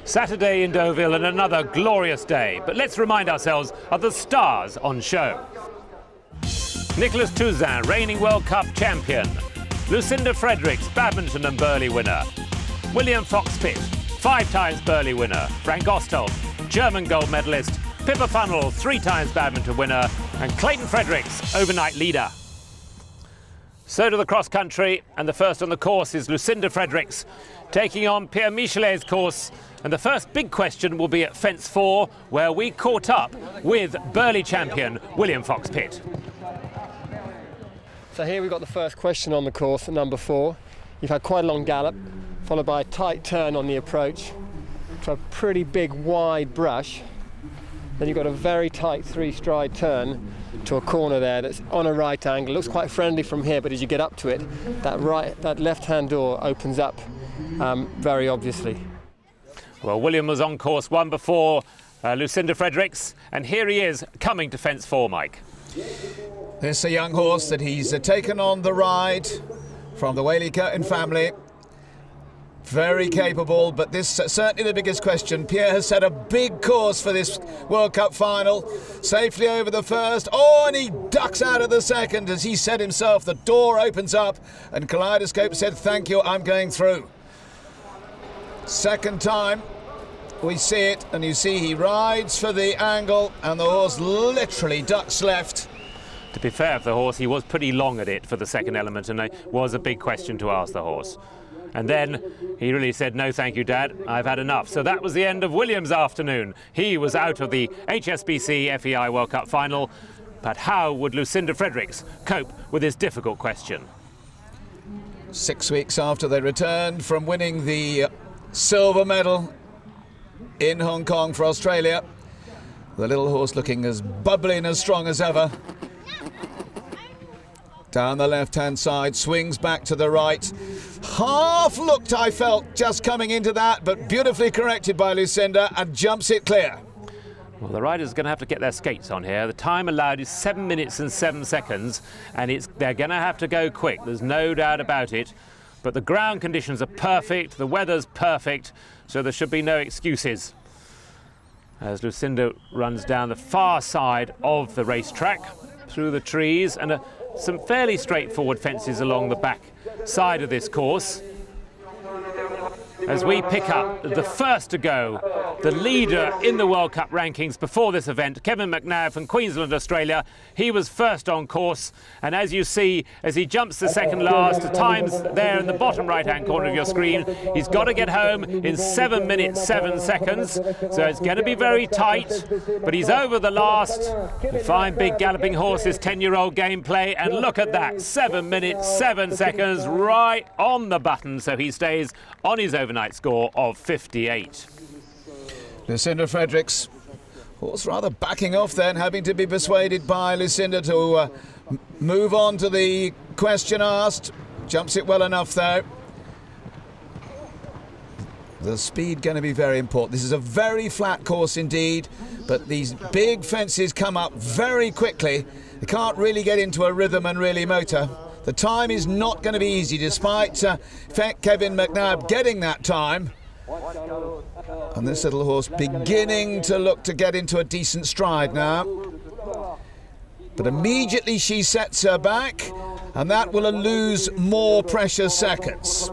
Saturday in Deauville and another glorious day. But let's remind ourselves of the stars on show. Nicolas Touzin, reigning World Cup champion. Lucinda Fredericks, badminton and Burghley winner. William Fox-Pitt, 5 times Burghley winner. Frank Ostholt, German gold medalist. Pippa Funnell, 3 times badminton winner. And Clayton Fredericks, overnight leader. So to the cross-country, and the first on the course is Lucinda Fredericks, taking on Pierre Michelet's course. And the first big question will be at fence 4, where we caught up with Burghley champion William Fox-Pitt. So here we've got the first question on the course at number 4. You've had quite a long gallop, followed by a tight turn on the approach to a pretty big wide brush. Then you've got a very tight 3-stride turn to a corner there that's on a right angle. Looks quite friendly from here, but as you get up to it, that left-hand door opens up very obviously. Well, William was on course 1 before Lucinda Fredericks, and here he is coming to fence 4, Mike. This is a young horse that he's taken on the ride from the Whaley Curtin family. Very capable, but this is certainly the biggest question. Pierre has set a big course for this World Cup final. Safely over the first. Oh, and he ducks out of the second. As he said himself, the door opens up and Kaleidoscope said, "Thank you, I'm going through." Second time we see it, and you see he rides for the angle and the horse literally ducks left. To be fair for the horse, he was pretty long at it for the second element, and it was a big question to ask the horse. And then he really said, "No, thank you, Dad, I've had enough." So that was the end of William's afternoon. He was out of the HSBC FEI World Cup final. But how would Lucinda Fredericks cope with this difficult question? 6 weeks after they returned from winning the silver medal in Hong Kong for Australia, the little horse looking as bubbly and as strong as ever. Down the left-hand side, swings back to the right. Half looked, I felt, just coming into that, but beautifully corrected by Lucinda and jumps it clear. Well, the riders are going to have to get their skates on here. The time allowed is 7 minutes and 7 seconds, and they're going to have to go quick. There's no doubt about it. But the ground conditions are perfect, the weather's perfect, so there should be no excuses. As Lucinda runs down the far side of the racetrack, through the trees, and some fairly straightforward fences along the back side of this course. As we pick up the first to go, the leader in the World Cup rankings before this event, Kevin McNabb from Queensland, Australia. He was first on course, and as you see, as he jumps the second last, the time's there in the bottom right-hand corner of your screen. He's got to get home in 7 minutes, 7 seconds, so it's going to be very tight, but he's over the last. The fine big galloping horse, this 10-year-old gameplay, and look at that, 7 minutes, 7 seconds, right on the button, so he stays on his overnight score of 58. Lucinda Fredericks, horse rather backing off then, having to be persuaded by Lucinda to move on to the question asked. Jumps it well enough though. The speed going to be very important. This is a very flat course indeed, but these big fences come up very quickly. They can't really get into a rhythm and really motor. The time is not going to be easy, despite Kevin McNabb getting that time. And this little horse beginning to look to get into a decent stride now. But immediately she sets her back, and that will lose more precious seconds.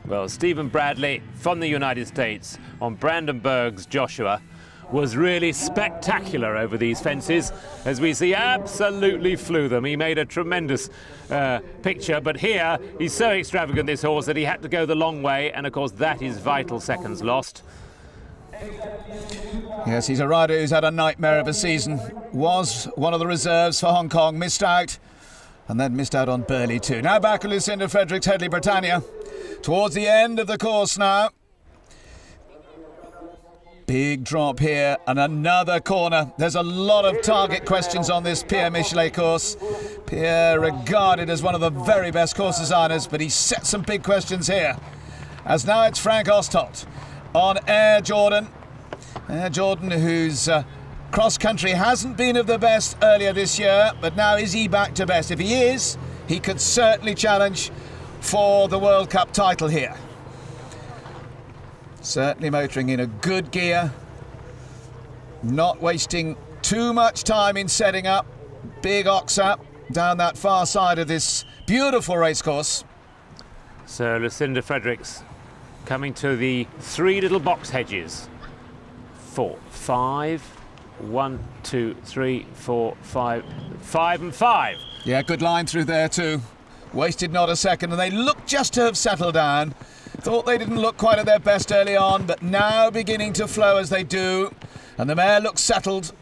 Well, Stephen Bradley from the United States on Brandenburg's Joshua was really spectacular over these fences. As we see, absolutely flew them. He made a tremendous picture, but here he's so extravagant, this horse, that he had to go the long way, and of course that is vital seconds lost. Yes, he's a rider who's had a nightmare of a season. Was one of the reserves for Hong Kong, missed out, and then missed out on Burghley too. Now back at Lucinda Fredericks, Headley Britannia. Towards the end of the course now. Big drop here, and another corner. There's a lot of target questions on this Pierre Michelet course. Pierre regarded as one of the very best course designers, but he set some big questions here. As now it's Frank Ostholt on Air Jordan. Air Jordan, whose cross-country hasn't been of the best earlier this year, but now is he back to best? If he is, he could certainly challenge for the World Cup title here. Certainly motoring in a good gear. Not wasting too much time in setting up. Big ox up down that far side of this beautiful racecourse. So Lucinda Fredericks coming to the 3 little box hedges. 4, 5, 1, 2, 3, 4, 5, 5 and 5. Yeah, good line through there too. Wasted not a second, and they look just to have settled down. Thought they didn't look quite at their best early on, but now beginning to flow as they do. And the mare looks settled.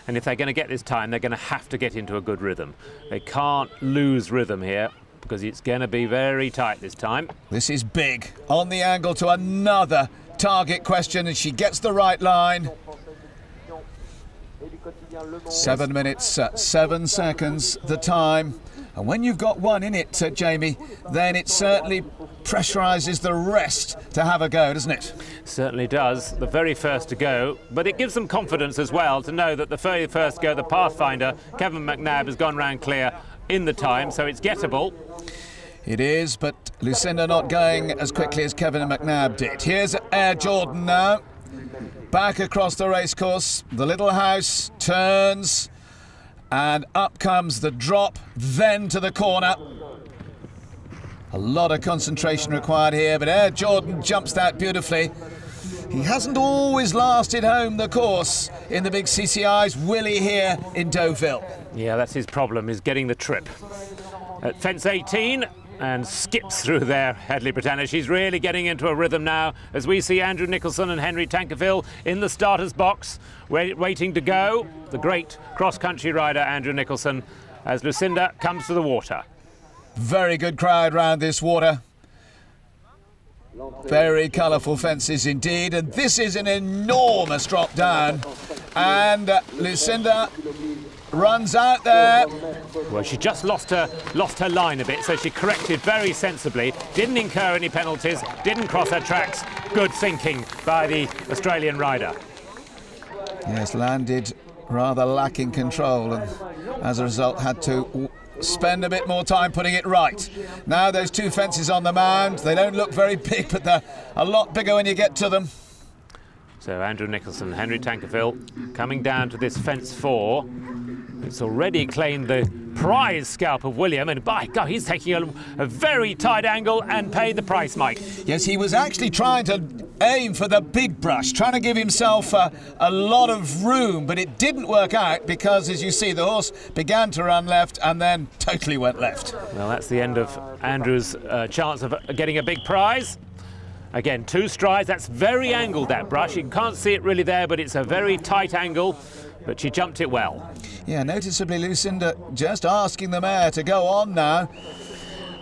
And if they're going to get this time, they're going to have to get into a good rhythm. They can't lose rhythm here, because it's going to be very tight this time. This is big. On the angle to another target question, and she gets the right line. 7 minutes, 7 seconds the time. And when you've got one in it, Jamie, then it certainly pressurises the rest to have a go, doesn't it? Certainly does. The very first to go, but it gives them confidence as well to know that the very first go, the Pathfinder, Kevin McNabb, has gone round clear in the time, so it's gettable. It is, but Lucinda not going as quickly as Kevin McNabb did. Here's Air Jordan now. Back across the racecourse. The little house turns, and up comes the drop, then to the corner. A lot of concentration required here, but Air Jordan jumps that beautifully. He hasn't always lasted home the course in the big CCIs, will he, here in Deauville? Yeah, that's his problem, is getting the trip. At fence 18, and skips through there, Hedley Britannia. She's really getting into a rhythm now, as we see Andrew Nicholson and Henry Tankerville in the starter's box, waiting to go. The great cross-country rider, Andrew Nicholson, as Lucinda comes to the water. Very good crowd round this water. Very colourful fences indeed, and this is an enormous drop down. And Lucinda runs out there. Well, she just lost her line a bit, so she corrected very sensibly, didn't incur any penalties, didn't cross her tracks. Good thinking by the Australian rider. Yes, landed rather lacking control, and as a result had to spend a bit more time putting it right. Now those 2 fences on the mound, they don't look very big, but they're a lot bigger when you get to them. So Andrew Nicholson, Henry Tankerville coming down to this fence 4. It's already claimed the prize scalp of William, and by God, he's taking a very tight angle and paid the price, Mike. Yes, he was actually trying to aim for the big brush, trying to give himself a lot of room, but it didn't work out because, as you see, the horse began to run left and then totally went left. Well, that's the end of Andrew's chance of getting a big prize. Again, 2 strides, that's very angled, that brush. You can't see it really there, but it's a very tight angle, but she jumped it well. Yeah, noticeably Lucinda just asking the mare to go on now.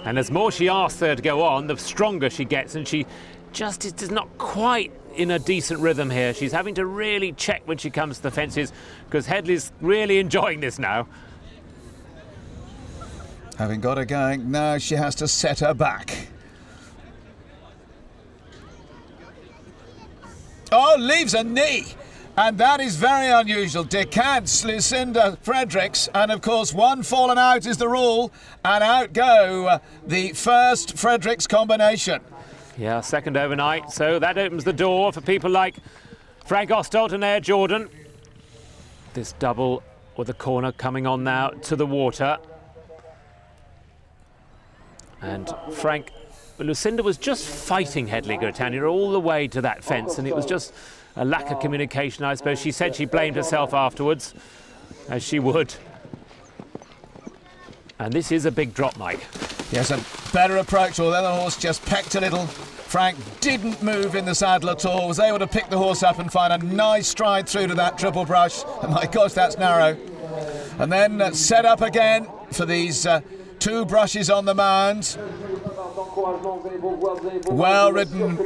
And as more she asks her to go on, the stronger she gets, and she just is not quite in a decent rhythm here. She's having to really check when she comes to the fences, because Hedley's really enjoying this now. Having got her going, now she has to set her back. Oh, leaves a knee. And that is very unusual. Decants Lucinda Fredericks, and of course 1 fallen out is the rule, and out go the first Fredericks combination. Yeah, second overnight, so that opens the door for people like Frank Ostolt and Air Jordan. This double with the corner coming on now to the water. And Frank, Lucinda was just fighting Hedley Britannia all the way to that fence, and it was just a lack of communication, I suppose. She said she blamed herself afterwards, as she would. And this is a big drop, Mike. Yes, a better approach, although the horse just pecked a little. Frank didn't move in the saddle at all, was able to pick the horse up and find a nice stride through to that triple brush. And my gosh, that's narrow. And then set up again for these 2 brushes on the mound. Well ridden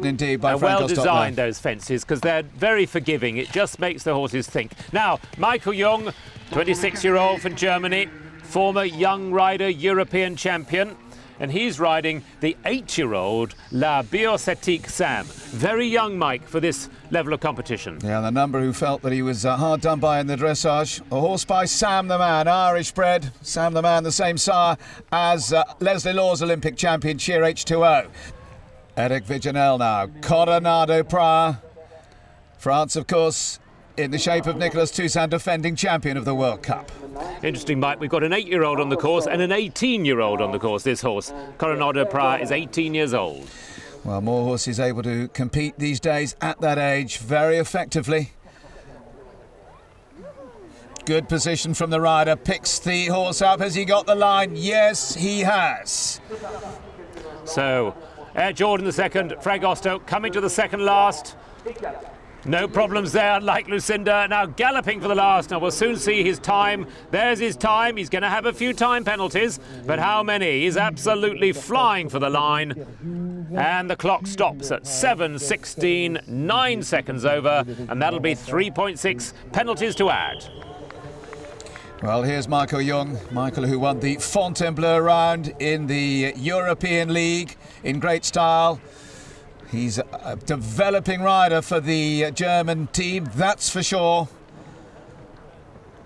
indeed by Frank Ostolt. Well designed, those fences, because they're very forgiving. It just makes the horses think. Now, Michael Jung, 26-year-old from Germany, former young rider, European champion, and he's riding the 8-year-old La Biocetique Sam. Very young, Mike, for this level of competition. Yeah, the number who felt that he was hard done by in the dressage. A horse by Sam the Man, Irish bred. Sam the Man, the same sire as Leslie Law's Olympic champion, Cheer H2O. Eric Viginel now. Coronado Pra. France, of course, in the shape of Nicolas Touzin, defending champion of the World Cup. Interesting, Mike. We've got an 8-year-old on the course and an 18-year-old on the course, this horse. Coronado Pra is 18 years old. Well, more horses able to compete these days at that age very effectively. Good position from the rider. Picks the horse up. Has he got the line? Yes, he has. So, Air Jordan the second, Fragosto coming to the second last. No problems there, like Lucinda. Now galloping for the last. Now we'll soon see his time. There's his time. He's going to have a few time penalties, but how many? He's absolutely flying for the line. And the clock stops at 7:16, 9 seconds over, and that'll be 3.6 penalties to add. Well, here's Michael Jung. Michael, who won the Fontainebleau round in the European League in great style. He's a developing rider for the German team, that's for sure.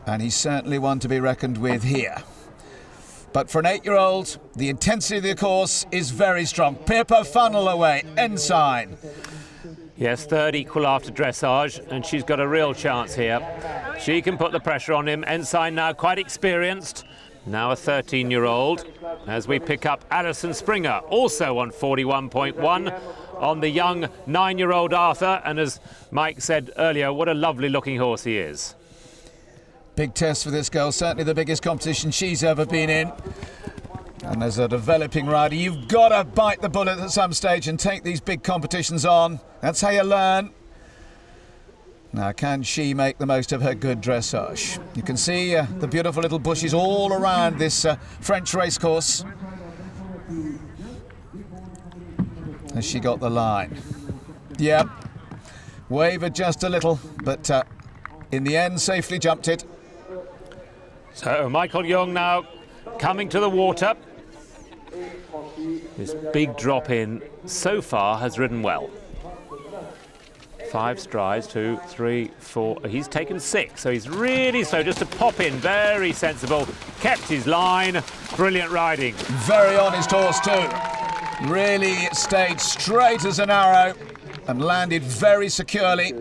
And he's certainly one to be reckoned with here. But for an 8-year-old, the intensity of the course is very strong. Pippa funnel away, Ensign. Yes, third equal after dressage, and she's got a real chance here. She can put the pressure on him. Ensign now quite experienced. Now a 13-year-old, as we pick up Alison Springer, also on 41.1, on the young 9-year-old Arthur. And as Mike said earlier, what a lovely looking horse he is. Big test for this girl, certainly the biggest competition she's ever been in. And as a developing rider, you've got to bite the bullet at some stage and take these big competitions on. That's how you learn. Now, can she make the most of her good dressage? You can see the beautiful little bushes all around this French racecourse. Has she got the line? Yep. Wavered just a little, but in the end, safely jumped it. So, Michael Jung now coming to the water. This big drop in so far has ridden well. 5 strides, 2, 3, 4. He's taken 6, so he's really slow. Just to pop in, very sensible. Kept his line. Brilliant riding. Very honest horse too. Really stayed straight as an arrow and landed very securely.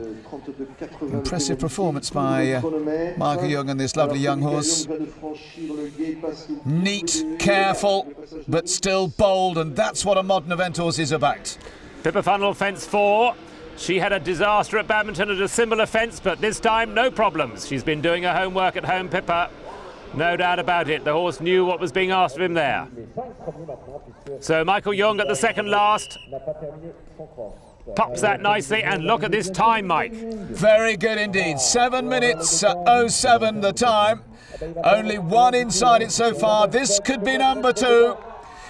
Impressive performance by Michael Jung and this lovely young horse. Neat, careful, but still bold, and that's what a modern event horse is about. Pippa Funnel, fence 4. She had a disaster at Badminton at a similar fence, but this time no problems. She's been doing her homework at home, Pippa. No doubt about it. The horse knew what was being asked of him there. So Michael Jung at the second last. Pops that nicely, and look at this time, Mike. Very good indeed. 7 minutes 07 the time. Only one inside it so far. This could be number 2.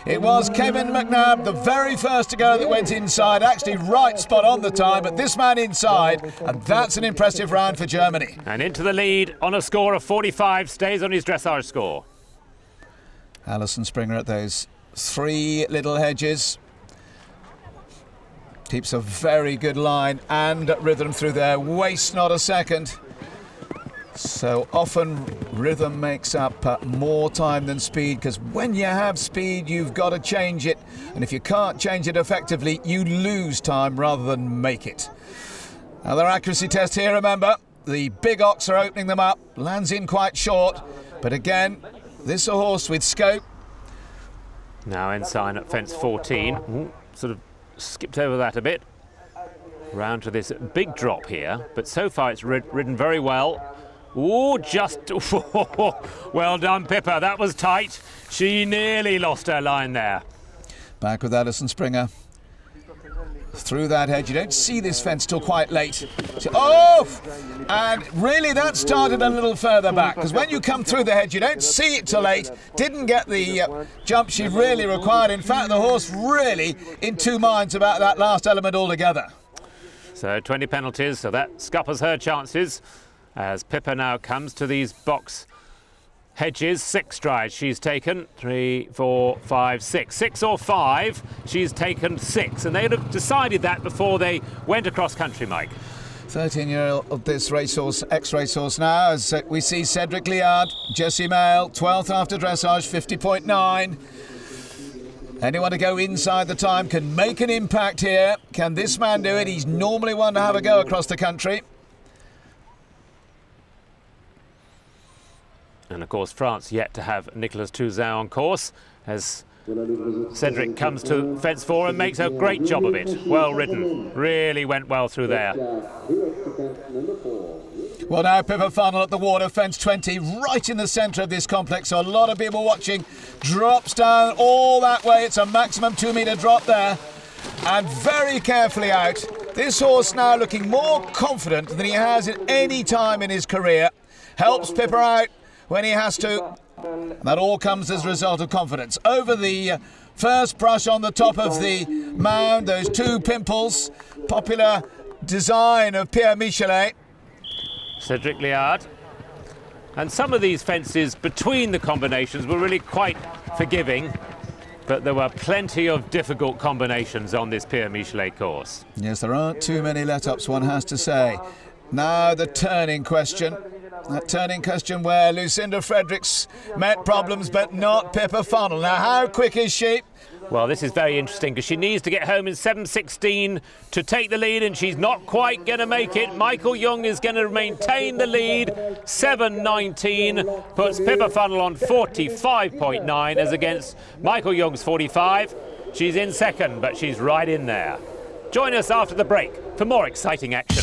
It was Kevin McNabb, the very first to go, that went inside. Actually right spot on the time, but this man inside, and that's an impressive round for Germany. And into the lead on a score of 45, stays on his dressage score. Alison Springer at those 3 little hedges. Keeps a very good line and rhythm through there. Waste not a second. So often rhythm makes up more time than speed, because when you have speed, you've got to change it. And if you can't change it effectively, you lose time rather than make it. Another accuracy test here, remember. The big ox are opening them up. Lands in quite short. But again, this is a horse with scope. Now Ensign at fence 14. Ooh, sort of skipped over that a bit. Round to this big drop here. But so far it's ridden very well. Oh, just... well done, Pippa. That was tight. She nearly lost her line there. Back with Alison Springer. Through that hedge. You don't see this fence till quite late. Oh! And really that started a little further back, because when you come through the hedge, you don't see it till late. Didn't get the jump she really required. In fact, the horse really in 2 minds about that last element altogether. So 20 penalties, so that scuppers her chances. As Pippa now comes to these box hedges, 6 strides she's taken. 3, 4, 5, 6. 6 or 5, she's taken 6. And they'd have decided that before they went across country, Mike. 13-year-old this racehorse, ex-racehorse now, as we see Cedric Liard, Jessie Mail, 12th after dressage, 50.9. Anyone to go inside the time can make an impact here. Can this man do it? He's normally one to have a go across the country. And of course France yet to have Nicolas Touzin on course, as Cedric comes to fence 4 and makes a great job of it. Well ridden, really went well through there. Well, now Pippa Funnel at the water, fence 20, right in the centre of this complex, so a lot of people watching. Drops down all that way. It's a maximum 2-metre drop there, and very carefully out. This horse now looking more confident than he has at any time in his career. Helps Pippa out when he has to. That all comes as a result of confidence. Over the first brush on the top of the mound, those 2 pimples, popular design of Pierre Michelet. Cedric Liard. And some of these fences between the combinations were really quite forgiving, but there were plenty of difficult combinations on this Pierre Michelet course. Yes, there aren't too many let-ups, one has to say. Now the turning question. That turning question where Lucinda Fredericks met problems, but not Pippa Funnel. Now, how quick is she? Well, this is very interesting because she needs to get home in 7:16 to take the lead, and she's not quite going to make it. Michael Young is going to maintain the lead. 7:19 puts Pippa Funnel on 45.9 as against Michael Young's 45. She's in second, but she's right in there. Join us after the break for more exciting action.